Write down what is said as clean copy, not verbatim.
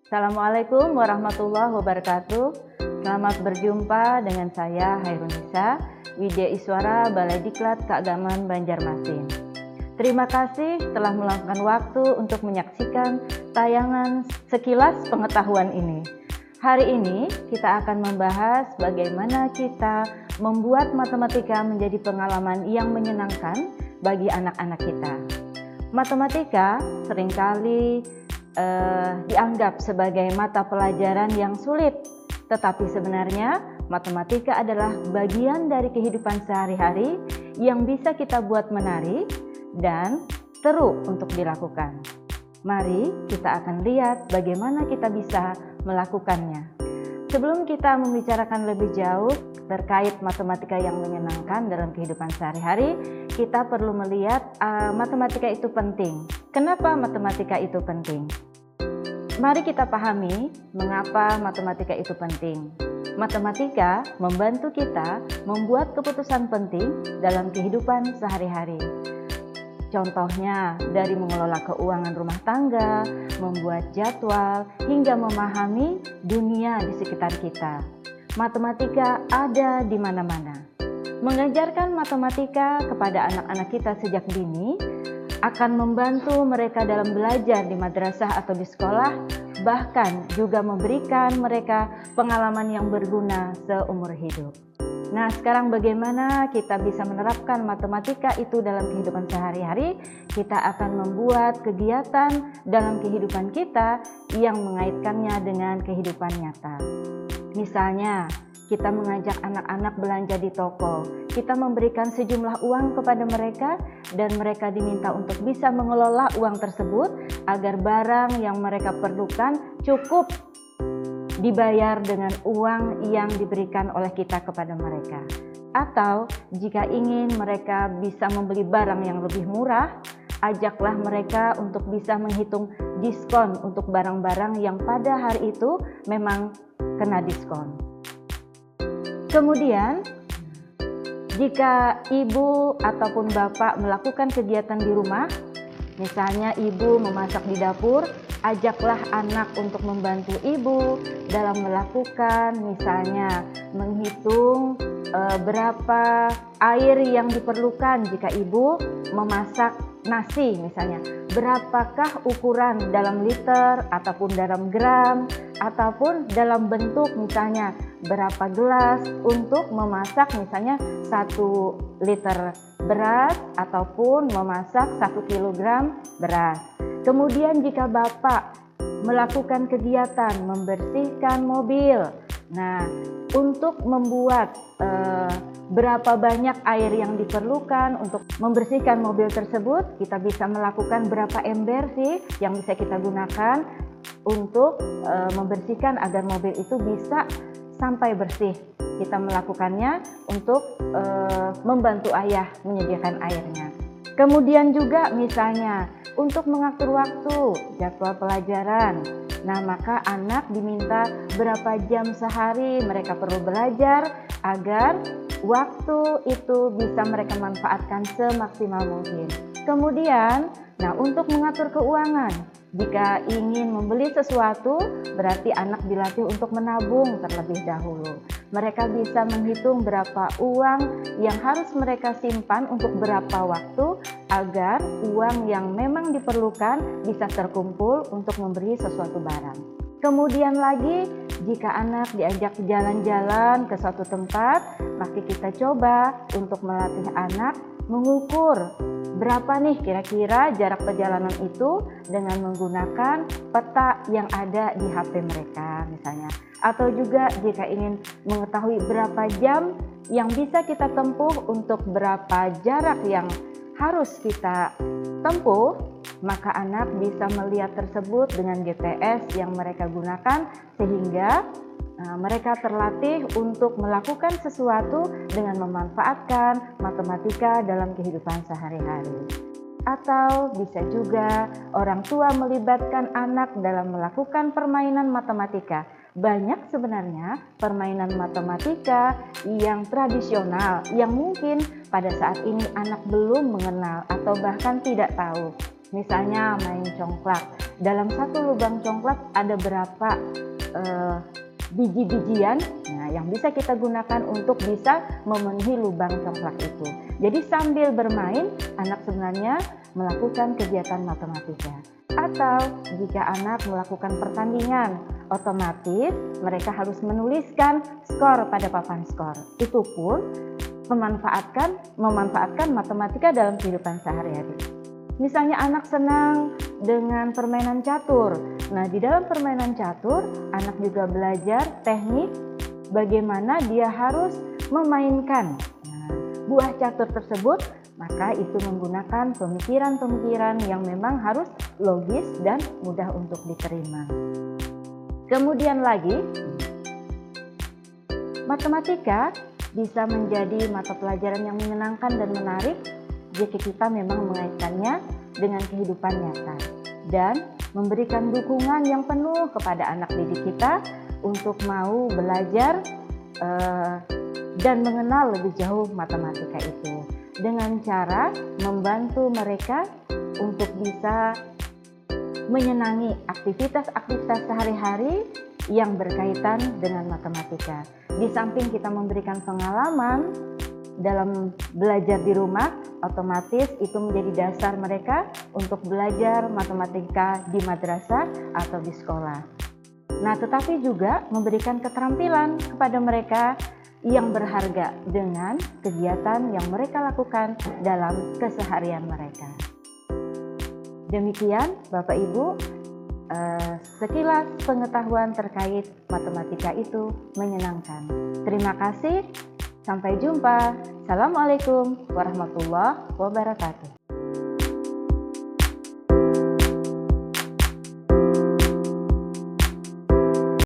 Assalamualaikum warahmatullahi wabarakatuh. Selamat berjumpa dengan saya Hairunisa, Widya Iswara, Balai Diklat Keagamaan Banjarmasin. Terima kasih telah meluangkan waktu untuk menyaksikan tayangan Sekilas Pengetahuan ini. Hari ini kita akan membahas bagaimana kita membuat matematika menjadi pengalaman yang menyenangkan bagi anak-anak kita. Matematika seringkali dianggap sebagai mata pelajaran yang sulit, tetapi sebenarnya matematika adalah bagian dari kehidupan sehari-hari yang bisa kita buat menarik dan seru untuk dilakukan. Mari kita akan lihat bagaimana kita bisa melakukannya. Sebelum kita membicarakan lebih jauh terkait matematika yang menyenangkan dalam kehidupan sehari-hari, kita perlu melihat matematika itu penting. Kenapa matematika itu penting? Mari kita pahami mengapa matematika itu penting. Matematika membantu kita membuat keputusan penting dalam kehidupan sehari-hari. Contohnya dari mengelola keuangan rumah tangga, membuat jadwal, hingga memahami dunia di sekitar kita. Matematika ada di mana-mana. Mengajarkan matematika kepada anak-anak kita sejak dini akan membantu mereka dalam belajar di madrasah atau di sekolah, bahkan juga memberikan mereka pengalaman yang berguna seumur hidup. Nah, sekarang bagaimana kita bisa menerapkan matematika itu dalam kehidupan sehari-hari? Kita akan membuat kegiatan dalam kehidupan kita yang mengaitkannya dengan kehidupan nyata. Misalnya, kita mengajak anak-anak belanja di toko. Kita memberikan sejumlah uang kepada mereka dan mereka diminta untuk bisa mengelola uang tersebut agar barang yang mereka perlukan cukup dibayar dengan uang yang diberikan oleh kita kepada mereka. Atau jika ingin mereka bisa membeli barang yang lebih murah, ajaklah mereka untuk bisa menghitung diskon untuk barang-barang yang pada hari itu memang kena diskon. Kemudian, jika ibu ataupun bapak melakukan kegiatan di rumah, misalnya ibu memasak di dapur, ajaklah anak untuk membantu ibu dalam melakukan misalnya menghitung berapa air yang diperlukan jika ibu memasak nasi misalnya. Berapakah ukuran dalam liter ataupun dalam gram ataupun dalam bentuk misalnya berapa gelas untuk memasak misalnya 1 liter beras ataupun memasak 1 kilogram beras. Kemudian jika bapak melakukan kegiatan membersihkan mobil, nah untuk membuat berapa banyak air yang diperlukan untuk membersihkan mobil tersebut, kita bisa melakukan berapa ember sih yang bisa kita gunakan untuk membersihkan agar mobil itu bisa sampai bersih. Kita melakukannya untuk membantu ayah menyediakan airnya. Kemudian juga misalnya untuk mengatur waktu, jadwal pelajaran. Nah, maka anak diminta berapa jam sehari mereka perlu belajar agar waktu itu bisa mereka manfaatkan semaksimal mungkin. Kemudian, untuk mengatur keuangan, jika ingin membeli sesuatu, berarti anak dilatih untuk menabung terlebih dahulu. Mereka bisa menghitung berapa uang yang harus mereka simpan untuk berapa waktu agar uang yang memang diperlukan bisa terkumpul untuk memberi sesuatu barang. Kemudian lagi, jika anak diajak jalan-jalan ke suatu tempat, maka kita coba untuk melatih anak mengukur berapa nih kira-kira jarak perjalanan itu dengan menggunakan peta yang ada di HP mereka misalnya. Atau juga jika ingin mengetahui berapa jam yang bisa kita tempuh untuk berapa jarak yang harus kita tempuh, maka anak bisa melihat tersebut dengan GPS yang mereka gunakan sehingga mereka terlatih untuk melakukan sesuatu dengan memanfaatkan matematika dalam kehidupan sehari-hari. Atau bisa juga orang tua melibatkan anak dalam melakukan permainan matematika. Banyak sebenarnya permainan matematika yang tradisional yang mungkin pada saat ini anak belum mengenal atau bahkan tidak tahu. Misalnya main congklak. Dalam satu lubang congklak ada berapa biji-bijian yang bisa kita gunakan untuk bisa memenuhi lubang congklak itu. Jadi sambil bermain, anak sebenarnya melakukan kegiatan matematika. Atau jika anak melakukan pertandingan, otomatis mereka harus menuliskan skor pada papan skor. Itu pun memanfaatkan matematika dalam kehidupan sehari-hari. Misalnya anak senang dengan permainan catur. Nah, di dalam permainan catur, anak juga belajar teknik bagaimana dia harus memainkan buah catur tersebut, maka itu menggunakan pemikiran-pemikiran yang memang harus logis dan mudah untuk diterima. Kemudian lagi, matematika bisa menjadi mata pelajaran yang menyenangkan dan menarik jika kita memang mengaitkannya dengan kehidupan nyata dan memberikan dukungan yang penuh kepada anak didik kita untuk mau belajar dan mengenal lebih jauh matematika itu dengan cara membantu mereka untuk bisa menyenangi aktivitas-aktivitas sehari-hari yang berkaitan dengan matematika. Di samping kita memberikan pengalaman dalam belajar di rumah, otomatis itu menjadi dasar mereka untuk belajar matematika di madrasah atau di sekolah. Nah, tetapi juga memberikan keterampilan kepada mereka yang berharga dengan kegiatan yang mereka lakukan dalam keseharian mereka. Demikian Bapak Ibu, sekilas pengetahuan terkait matematika itu menyenangkan. Terima kasih, sampai jumpa. Assalamualaikum warahmatullahi wabarakatuh.